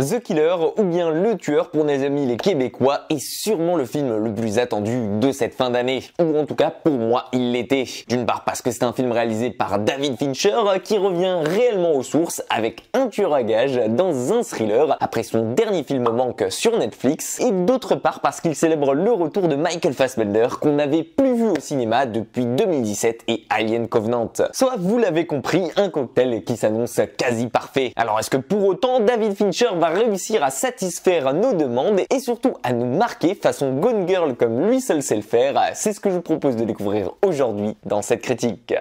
The Killer, ou bien Le Tueur pour nos amis les Québécois, est sûrement le film le plus attendu de cette fin d'année. Ou en tout cas, pour moi, il l'était. D'une part parce que c'est un film réalisé par David Fincher qui revient réellement aux sources avec un tueur à gages dans un thriller après son dernier film manque sur Netflix. Et d'autre part parce qu'il célèbre le retour de Michael Fassbender qu'on n'avait plus vu au cinéma depuis 2017 et Alien Covenant. Soit, vous l'avez compris, un cocktail qui s'annonce quasi parfait. Alors est-ce que pour autant David Fincher va réussir à satisfaire nos demandes et surtout à nous marquer façon Gone Girl comme lui seul sait le faire? C'est ce que je vous propose de découvrir aujourd'hui dans cette critique.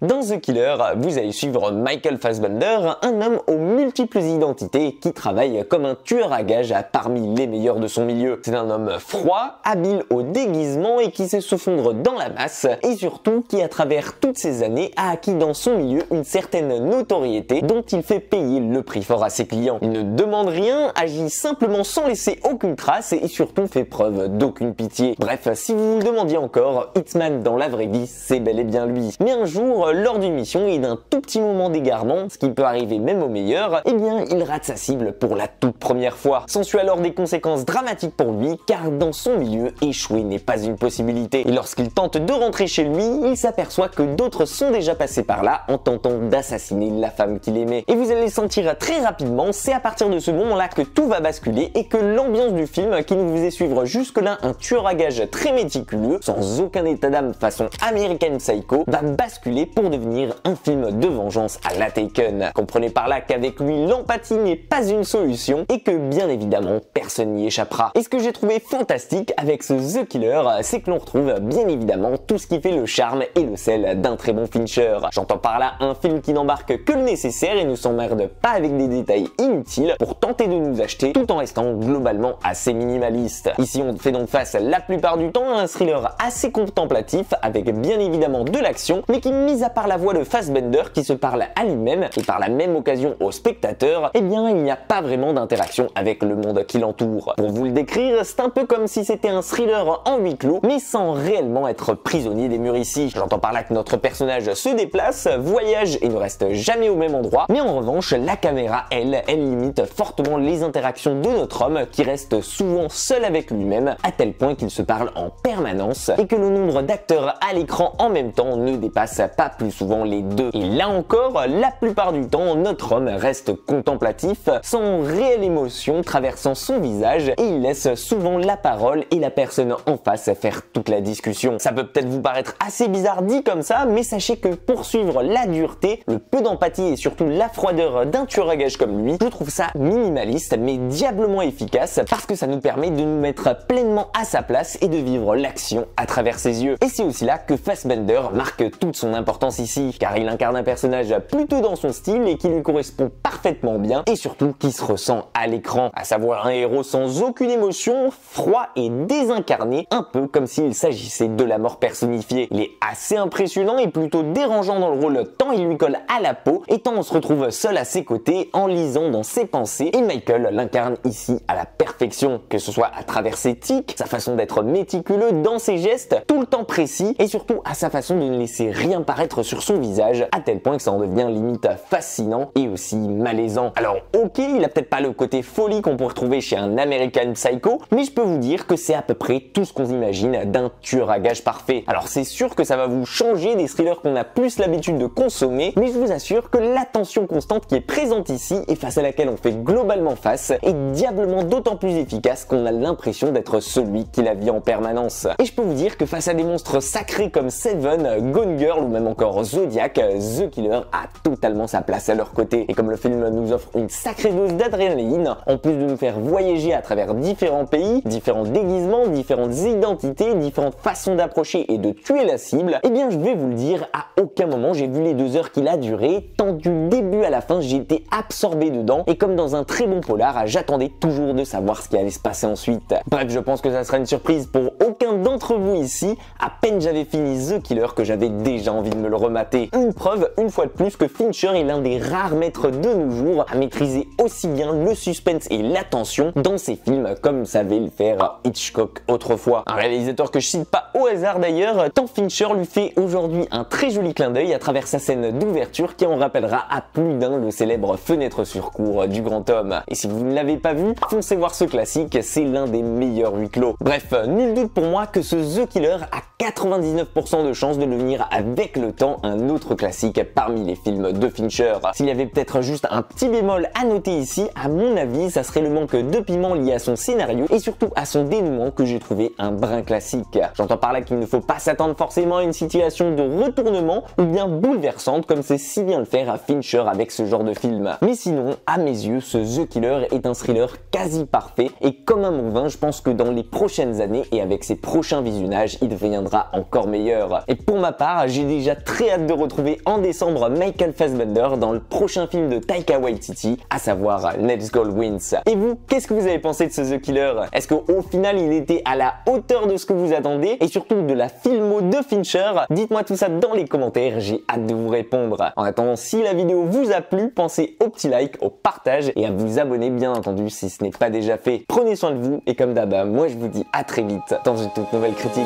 Dans The Killer, vous allez suivre Michael Fassbender, un homme aux multiples identités qui travaille comme un tueur à gages parmi les meilleurs de son milieu. C'est un homme froid, habile au déguisement et qui sait se fondre dans la masse et surtout qui à travers toutes ces années a acquis dans son milieu une certaine notoriété dont il fait payer le prix fort à ses clients. Il ne demande rien, agit simplement sans laisser aucune trace et surtout fait preuve d'aucune pitié. Bref, si vous vous le demandiez encore, Hitman dans la vraie vie, c'est bel et bien lui. Mais un jour, lors d'une mission et d'un tout petit moment d'égarement, ce qui peut arriver même au meilleur, eh bien il rate sa cible pour la toute première fois. S'ensuit alors des conséquences dramatiques pour lui, car dans son milieu, échouer n'est pas une possibilité. Et lorsqu'il tente de rentrer chez lui, il s'aperçoit que d'autres sont déjà passés par là en tentant d'assassiner la femme qu'il aimait. Et vous allez le sentir très rapidement, c'est à partir de ce moment-là que tout va basculer et que l'ambiance du film, qui nous faisait suivre jusque-là un tueur à gages très méticuleux, sans aucun état d'âme façon American Psycho, va basculer pour devenir un film de vengeance à la Taken. Comprenez par là qu'avec lui, l'empathie n'est pas une solution et que bien évidemment, personne n'y échappera. Et ce que j'ai trouvé fantastique avec ce The Killer, c'est que l'on retrouve bien évidemment tout ce qui fait le charme et le sel d'un très bon Fincher. J'entends par là un film qui n'embarque que le nécessaire et ne s'emmerde pas avec des détails inutiles pour tenter de nous acheter tout en restant globalement assez minimaliste. Ici, on fait donc face la plupart du temps à un thriller assez contemplatif avec bien évidemment de l'action, mais qui, mis à part la voix de Fassbender qui se parle à lui-même et par la même occasion au spectateur, eh bien il n'y a pas vraiment d'interaction avec le monde qui l'entoure. Pour vous le décrire, c'est un peu comme si c'était un thriller en huis clos, mais sans réellement être prisonnier des murs ici. J'entends par là que notre personnage se déplace, voyage et ne reste jamais au même endroit, mais en revanche, la caméra, elle limite fortement les interactions de notre homme qui reste souvent seul avec lui-même, à tel point qu'il se parle en permanence et que le nombre d'acteurs à l'écran en même temps ne dépasse pas plus souvent les deux. Et là encore, la plupart du temps, notre homme reste contemplatif, sans réelle émotion traversant son visage et il laisse souvent la parole et la personne en face faire toute la discussion. Ça peut peut-être vous paraître assez bizarre dit comme ça, mais sachez que pour suivre la dureté, le peu d'empathie et surtout la froideur d'un tueur à gages comme lui, je trouve ça minimaliste mais diablement efficace parce que ça nous permet de nous mettre pleinement à sa place et de vivre l'action à travers ses yeux. Et c'est aussi là que Fassbender marque toute son importance ici, car il incarne un personnage plutôt dans son style et qui lui correspond parfaitement bien et surtout qui se ressent à l'écran, à savoir un héros sans aucune émotion, froid et désincarné, un peu comme s'il s'agissait de la mort personnifiée. Il est assez impressionnant et plutôt dérangeant dans le rôle tant il lui colle à la peau et tant on se retrouve seul à ses côtés en lisant dans ses pensées et Michael l'incarne ici à la perfection, que ce soit à travers ses tics, sa façon d'être méticuleux dans ses gestes, tout le temps précis et surtout à sa façon de ne laisser rien paraître sur son visage à tel point que ça en devient limite fascinant et aussi malaisant. Alors ok, il a peut-être pas le côté folie qu'on pourrait trouver chez un American Psycho, mais je peux vous dire que c'est à peu près tout ce qu'on imagine d'un tueur à gages parfait. Alors c'est sûr que ça va vous changer des thrillers qu'on a plus l'habitude de consommer, mais je vous assure que la tension constante qui est présente ici et face à laquelle on fait globalement face est diablement d'autant plus efficace qu'on a l'impression d'être celui qui la vit en permanence. Et je peux vous dire que face à des monstres sacrés comme Seven, Gone Girl ou même encore Zodiac, The Killer a totalement sa place à leur côté. Et comme le film nous offre une sacrée dose d'adrénaline, en plus de nous faire voyager à travers différents pays, différents déguisements, différentes identités, différentes façons d'approcher et de tuer la cible, eh bien je vais vous le dire, à aucun moment j'ai vu les 2 heures qu'il a duré, tant du début à la fin j'ai été absorbé dedans et comme dans un très bon polar, j'attendais toujours de savoir ce qui allait se passer ensuite. Bref, je pense que ça sera une surprise pour aucun d'entre vous ici, à peine j'avais fini The Killer que j'avais déjà envie de me le remater. Une preuve, une fois de plus, que Fincher est l'un des rares maîtres de nos jours à maîtriser aussi bien le suspense et la tension dans ses films comme savait le faire Hitchcock autrefois. Un réalisateur que je cite pas au hasard d'ailleurs, tant Fincher lui fait aujourd'hui un très joli clin d'œil à travers sa scène d'ouverture qui en rappellera à plus d'un le célèbre Fenêtre sur cour du grand homme. Et si vous ne l'avez pas vu, foncez voir ce classique, c'est l'un des meilleurs huis clos. Bref, nul doute pour moi que ce The Killer a 99% de chances de devenir avec le temps un autre classique parmi les films de Fincher. S'il y avait peut-être juste un petit bémol à noter ici, à mon avis, ça serait le manque de piment lié à son scénario et surtout à son dénouement que j'ai trouvé un brin classique. J'entends par là qu'il ne faut pas s'attendre forcément à une situation de retournement ou bien bouleversante comme c'est si bien le faire à Fincher avec ce genre de film. Mais sinon, à mes yeux, ce The Killer est un thriller quasi parfait et comme un bon vin, je pense que dans les prochaines années et avec ses prochains visionnages, il deviendra encore meilleur. Et pour ma part, j'ai déjà très hâte de retrouver en décembre Michael Fassbender dans le prochain film de Taika Waititi, à savoir Let's Go Wins. Et vous, qu'est-ce que vous avez pensé de ce The Killer? Est-ce qu'au final il était à la hauteur de ce que vous attendez et surtout de la filmo de Fincher? Dites-moi tout ça dans les commentaires, j'ai hâte de vous répondre. En attendant, si la vidéo vous a plu, pensez au petit like, au partage et à vous abonner bien entendu si ce n'est pas déjà fait. Prenez soin de vous et comme d'hab, moi je vous dis à très vite dans une toute nouvelle critique.